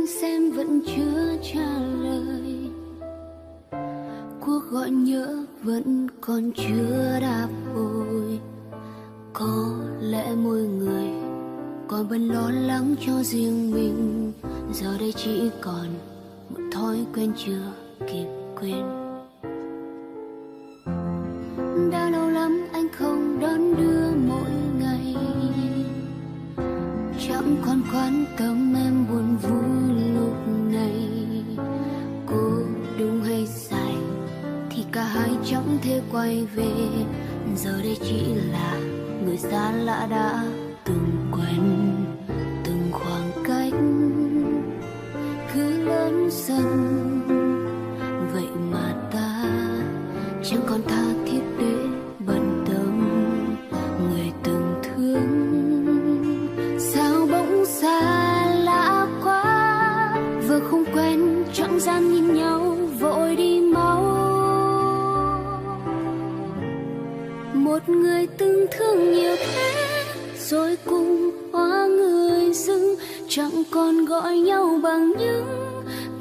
xem vẫn chưa trả lời. Cuộc gọi nhớ vẫn còn chưa đáp hồi. Có lẽ mỗi người còn vẫn lo lắng cho riêng mình. Giờ đây chỉ còn một thói quen chưa kịp quên. Đã lâu lắm anh không đón đưa mỗi ngày, chẳng còn quan tâm em buồn vui lúc này. Cô đúng hay sai thì cả hai chẳng thể quay về. Giờ đây chỉ là người xa lạ đã từng quen. Từng khoảng cách cứ lớn dần, vậy mà ta chẳng còn tha thiết để bận tâm người từng thương. Sao bỗng xa lạ quá, vừa không quen chẳng dám nhìn nhau vội đi mau. Một người từng thương nhiều thế rồi cùng hóa người dưng, chẳng còn gọi nhau bằng những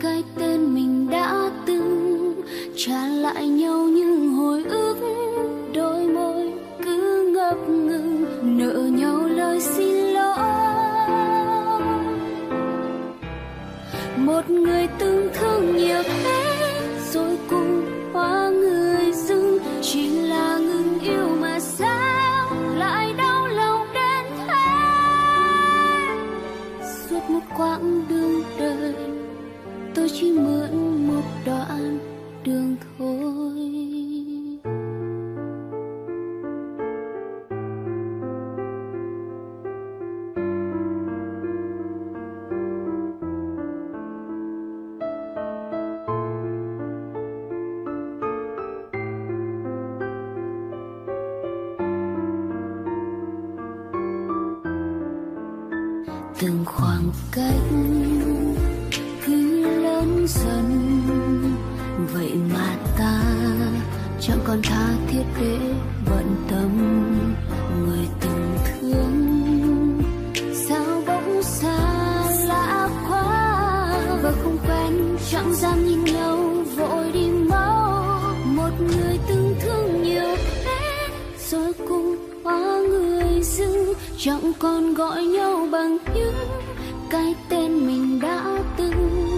cái tên mình đã từng. Trả lại nhau những hồi ức, đôi môi cứ ngập ngừng nợ nhau lời xin lỗi. Một người từng thương nhiều thế rồi cùng hóa người dưng, chỉ là ngừng yêu mà sao lại đau lòng đến thế. Suốt một quãng đường đời tôi chỉ mượn một đoạn đường thôi. Từng khoảng cách cứ lớn dần, vậy mà ta chẳng còn tha thiết để bận tâm người từng thương. Sao bỗng xa lạ quá, và không quen chẳng dám nhìn nhau vội đi mau. Một người từng thương nhiều thế rồi cùng hóa người dưng, chẳng còn gọi nhau bằng những cái tên mình đã từng.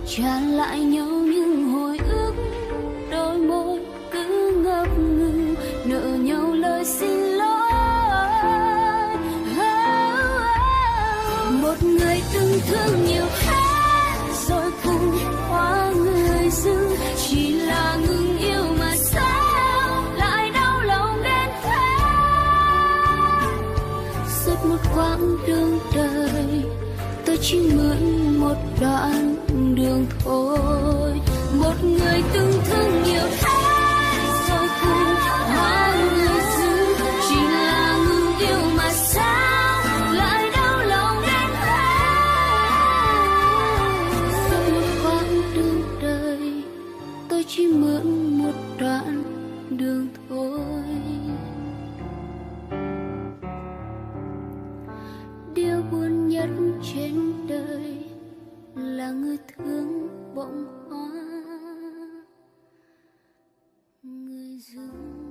Trả lại nhau những hồi ức, đôi môi cứ ngập ngừng nợ nhau lời xin lỗi. Một người từng thương nhiều thế rồi cùng hóa người dưng, chỉ là ngừng yêu mà sao lại đau lòng đến thế. Suốt một quãng đường đời tôi chỉ mượn một đoạn đường thôi. Một người từng thương nhiều thế rồi cùng hóa người dưng, chỉ là ngừng yêu mà sao lại đau lòng đến thế. Suốt một quãng đường đời tôi chỉ mượn một đoạn đường thôi. Điều buồn nhất trên đời là người thương bỗng hóa người dưng.